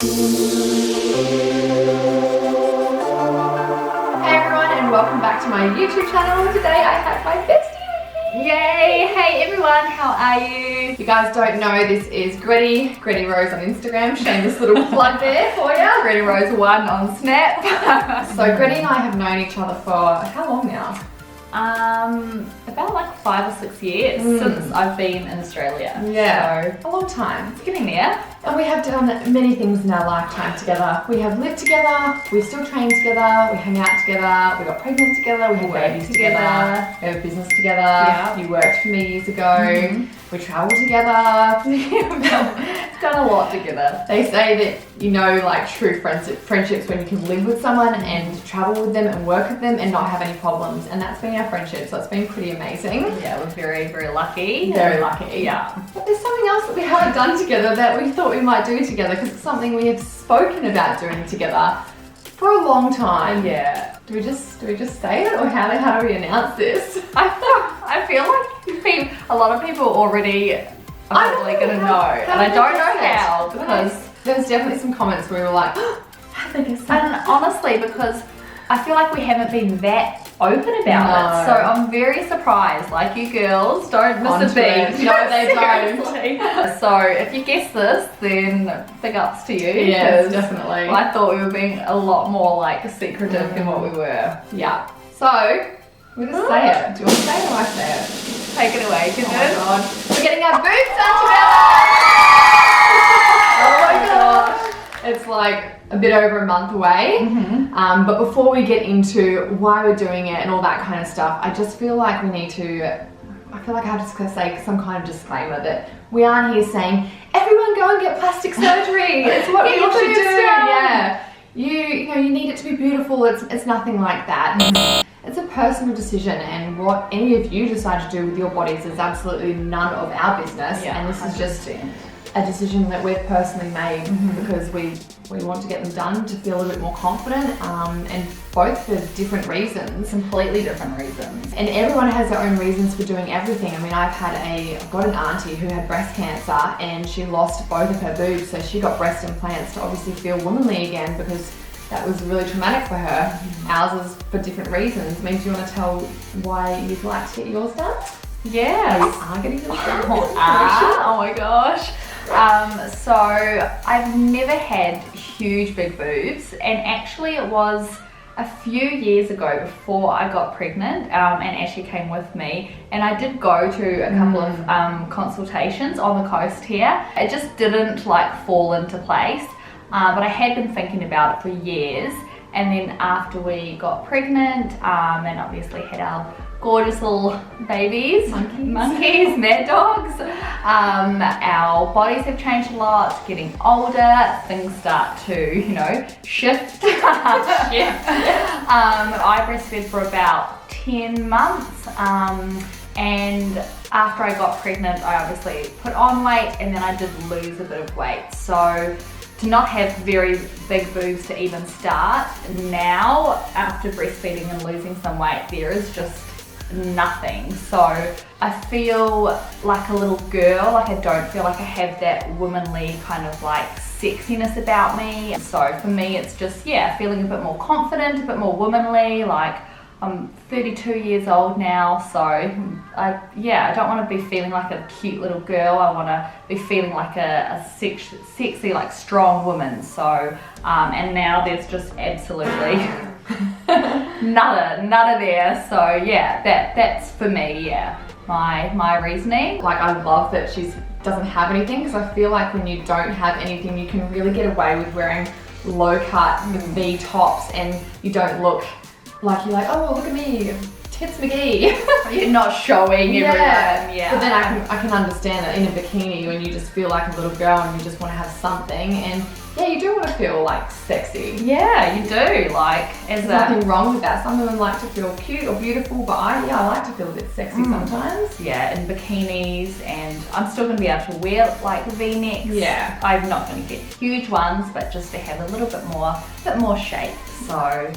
everyone, and welcome back to my YouTube channel. Today I have my bestie with me. Yay! Hey everyone, how are you? If you guys don't know, this is Gretty Rose on Instagram. Shameless little plug there for you. Gretty Rose 1 on Snap. So Gretty and I have known each other for how long now? About like 5 or 6 years since I've been in Australia. Yeah, So a long time. it's getting there. And we have done many things in our lifetime together. We have lived together, we still train together, we hang out together, we got pregnant together, we had babies together, we have a business together. Yeah. You worked for me years ago, we travel together. We've done a lot together. They say that, you know, like true friendships when you can live with someone and travel with them and work with them and not have any problems. And that's been our friendship, so it's been pretty amazing. Yeah, we're very, very lucky. Very lucky. Yeah. But there's something else that we haven't done together that we thought we might do together because it's something we have spoken about doing together for a long time. Yeah. Do we just say it, or how do we announce this? I feel like a lot of people already are probably going to know. And I don't know how because there's definitely some comments where we were like, I think it's and honestly, because I feel like we haven't been that open about it, so I'm very surprised. Like, you girls don't miss a beat. No, they don't. Seriously. So if you guess this, then big ups to you. Yes, definitely. I thought we were being a lot more like secretive than what we were. Yeah. So we're gonna say it. Do you want to say it or I say it? Take it away, Oh my god. We're getting our boobs done together! Oh my gosh. It's like a bit over a month away. But before we get into why we're doing it and all that kind of stuff, I just feel like we need to, I feel like I have to say some kind of disclaimer that we aren't here saying, everyone go and get plastic surgery. It's what we all should do. Yeah. You know, you need it to be beautiful. It's nothing like that. It's a personal decision, and what any of you decide to do with your bodies is absolutely none of our business. Yeah, and this is just 100%. a decision that we've personally made because we want to get them done to feel a little bit more confident, and both for different reasons. Completely different reasons. And everyone has their own reasons for doing everything. I mean, I've got an auntie who had breast cancer and she lost both of her boobs, so she got breast implants to obviously feel womanly again because that was really traumatic for her. Ours is for different reasons. I mean, do you want to tell why you'd like to get yours done? Yes. You are getting yours done? Oh my gosh. So I've never had huge big boobs, and actually it was a few years ago before I got pregnant, and Ashy came with me, and I did go to a couple of consultations on the coast here. It just didn't like fall into place, but I had been thinking about it for years. And then after we got pregnant, and obviously had our gorgeous little babies, monkeys, mad dogs, our bodies have changed a lot, getting older, things start to, you know, shift. I breastfed for about 10 months, and after I got pregnant, I obviously put on weight, and then I did lose a bit of weight. So to not have very big boobs to even start, now after breastfeeding and losing some weight, there is just nothing. So I feel like a little girl. Like, I don't feel like I have that womanly kind of like sexiness about me. So for me, it's just, yeah, feeling a bit more confident, a bit more womanly. Like, I'm 32 years old now, so I don't want to be feeling like a cute little girl. I want to be feeling like a sexy, like strong woman. So, and now there's just absolutely nada there. So yeah, that's for me, yeah, my reasoning. Like, I love that she doesn't have anything, because I feel like when you don't have anything, you can really get away with wearing low cut V tops, and you don't look like you're like, oh, look at me, tits McGee. You're not showing everyone. Yeah. But then I can understand that in a bikini, when you just feel like a little girl and you just want to have something, and yeah, you do want to feel like sexy. Yeah, you do. Like, there's nothing wrong with that. Some women like to feel cute or beautiful, but I like to feel a bit sexy sometimes. Yeah, in bikinis, and I'm still going to be able to wear like V-necks. Yeah. I'm not going to get huge ones, but just to have a little bit more shape. So,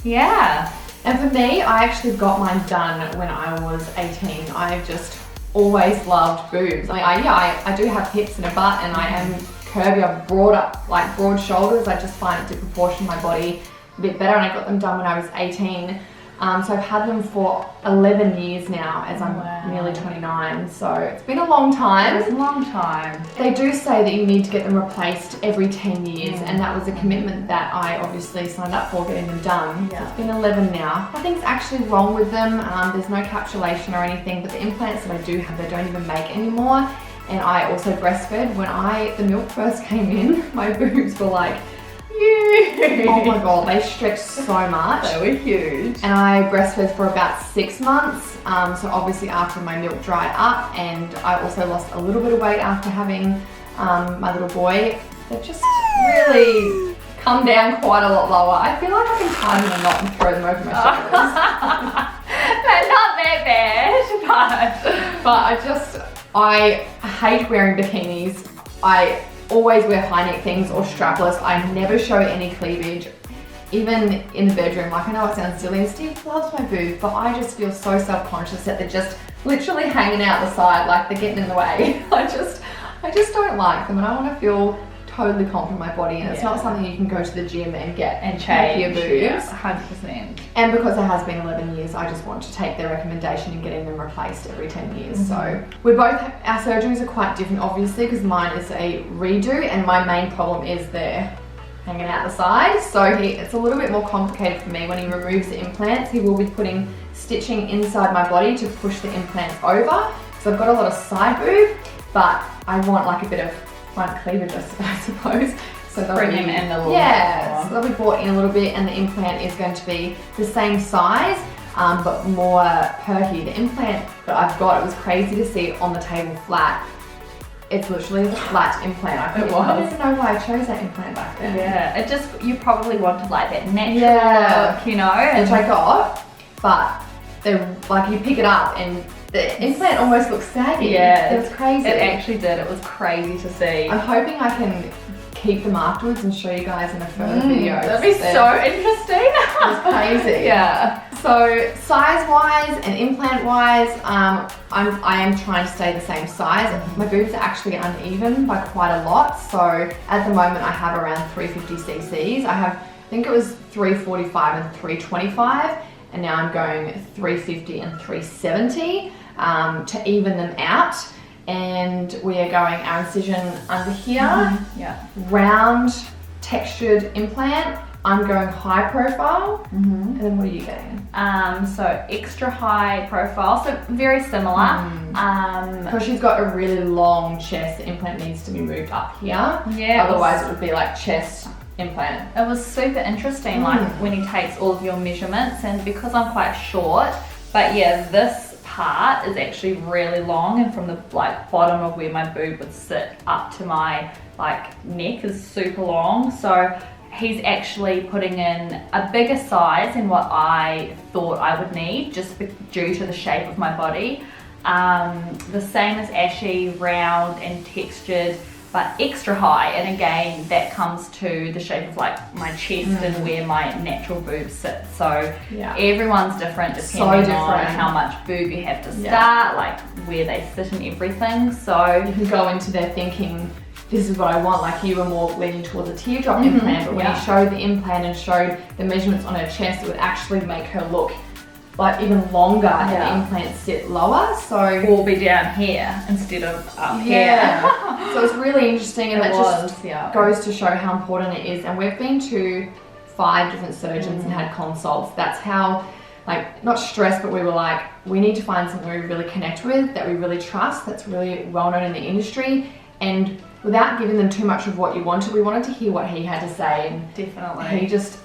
yeah. And for me, I actually got mine done when I was 18. I've just always loved boobs. I mean, I do have hips and a butt, and I am curvier, broad shoulders. I just find it to proportion my body a bit better, and I got them done when I was 18. So I've had them for 11 years now, as I'm nearly 29. So it's been a long time. It's a long time. They do say that you need to get them replaced every 10 years, and that was a commitment that I obviously signed up for, getting them done. Yeah. So it's been 11 now. Nothing's actually wrong with them. There's no capsulation or anything, but the implants that I do have, they don't even make anymore. And I also breastfed. When the milk first came in, my boobs were like, oh my god, they stretched so much. They were huge. And I breastfed for about 6 months. So obviously after my milk dried up, and I also lost a little bit of weight after having my little boy, they've just really come down quite a lot lower. I feel like I can tie them in a knot and throw them over my shoulders. They're not that bad, But I hate wearing bikinis. I always wear high neck things or strapless. I never show any cleavage, even in the bedroom. Like, I know it sounds silly, and Steve loves my boobs, but I just feel so self-conscious that they're just literally hanging out the side, like they're getting in the way. I just don't like them, and I want to feel totally confident in my body, and it's not something you can go to the gym and get and change your boobs. 100%. And because it has been 11 years, I just want to take their recommendation and getting them replaced every 10 years. So our surgeries are quite different, obviously, because mine is a redo, and my main problem is they're hanging out the side. So it's a little bit more complicated for me. When he removes the implants, he will be putting stitching inside my body to push the implants over. So I've got a lot of side boob, but I want like a bit of front cleavage, I suppose. So they'll Bring be, him in a little so they'll be brought in a little bit, and the implant is going to be the same size, but more perky. The implant that I've got, it was crazy to see it on the table flat. It's literally a flat implant. I don't even know why I chose that implant back then. Yeah, you probably wanted like that natural look, you know? Which I got, but they're like, you pick it up and the implant almost looks saggy. Yeah, it was crazy. It actually did. It was crazy to see. I'm hoping I can keep them afterwards and show you guys in a further video. That'd be so interesting. It's crazy. Yeah. So size-wise and implant-wise, I am trying to stay the same size. My boobs are actually uneven by quite a lot. So at the moment I have around 350 cc's. I think it was 345 and 325, and now I'm going 350 and 370 to even them out. And we are going our incision under here, round textured implant. I'm going high profile, and then what are you getting? So extra high profile, so very similar. Because she's got a really long chest, the implant needs to be moved up here. Yeah. Otherwise it would be like chest implant. It was super interesting, like when he takes all of your measurements, and because I'm quite short, but yeah, this part is actually really long, and from the like bottom of where my boob would sit up to my like neck is super long. So he's actually putting in a bigger size than what I thought I would need, just due to the shape of my body. The same as Ashy, round and textured, but extra high, and again that comes to the shape of like my chest and where my natural boobs sit. So everyone's different depending on how much boob you have to start, like where they sit and everything. So you can go into there thinking, this is what I want. Like, you were more leaning towards a teardrop implant, but when you showed the implant and showed the measurements on her chest, it would actually make her look like even longer, and the implants sit lower. So or be down here instead of up here. So it's really interesting, and that just goes to show how important it is. And we've been to 5 different surgeons and had consults. That's how, like, not stressed, but we were like, we need to find something we really connect with, that we really trust, that's really well known in the industry. And without giving them too much of what you wanted, we wanted to hear what he had to say. And definitely, he just,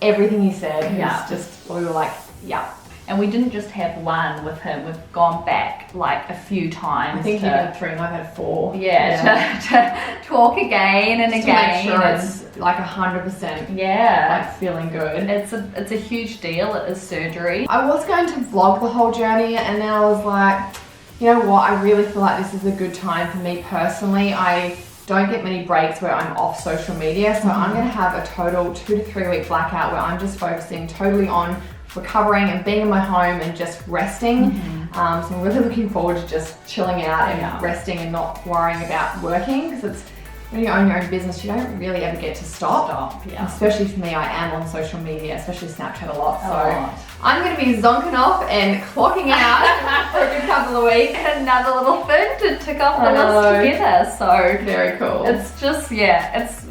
everything he said was just, we were like, And we didn't just have one with him, we've gone back like a few times. I think you had 3 and I've had 4. To talk again and just again. To make sure it's like 100% like feeling good. It's a huge deal, it is surgery. I was going to vlog the whole journey, and then I was like, you know what, I really feel like this is a good time for me personally. I don't get many breaks where I'm off social media, so I'm going to have a total 2 to 3 week blackout where I'm just focusing totally on recovering and being in my home and just resting. So I'm really looking forward to just chilling out and resting and not worrying about working, because when you own your own business, you don't really ever get to stop. Yeah. Especially for me, I am on social media, especially Snapchat a lot. A So lot. I'm going to be zonking off and clocking out for a good couple of weeks. Another little thing to tick off the I know. list together. So Very cool. it's just, yeah, it's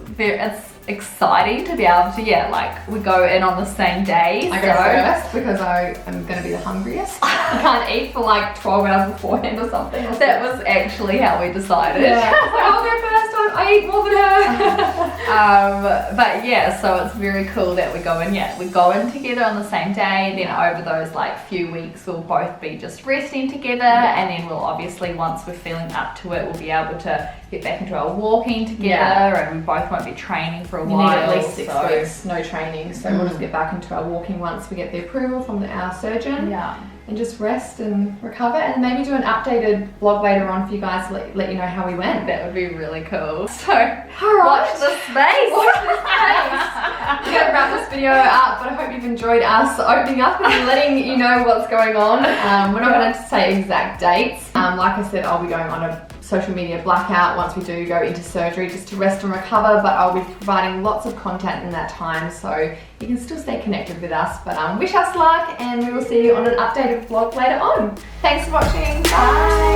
exciting to be able to, like we go in on the same day. I go first because I am going to be the hungriest. I can't eat for like 12 hours beforehand or something. That was actually how we decided. Yeah. I'll go first. I eat more than her. But yeah, so it's very cool that we go in together on the same day, and then over those like few weeks we'll both be just resting together, and then we'll obviously, once we're feeling up to it, we'll be able to get back into our walking together, and we both won't be training for a We while. need at least 6 so- weeks, no training, so we'll just get back into our walking once we get the approval from our surgeon. Yeah. And just rest and recover, and maybe do an updated vlog later on for you guys to let you know how we went. That would be really cool. So Alright. watch the space. Watch this space. We're going to wrap this video up, but I hope you've enjoyed us opening up and letting you know what's going on. We're not going to say exact dates. Like I said, I'll be going on a social media blackout once we do go into surgery, just to rest and recover, but I'll be providing lots of content in that time, so you can still stay connected with us. But wish us luck, and we will see you on an updated vlog later on. Thanks for watching. Bye.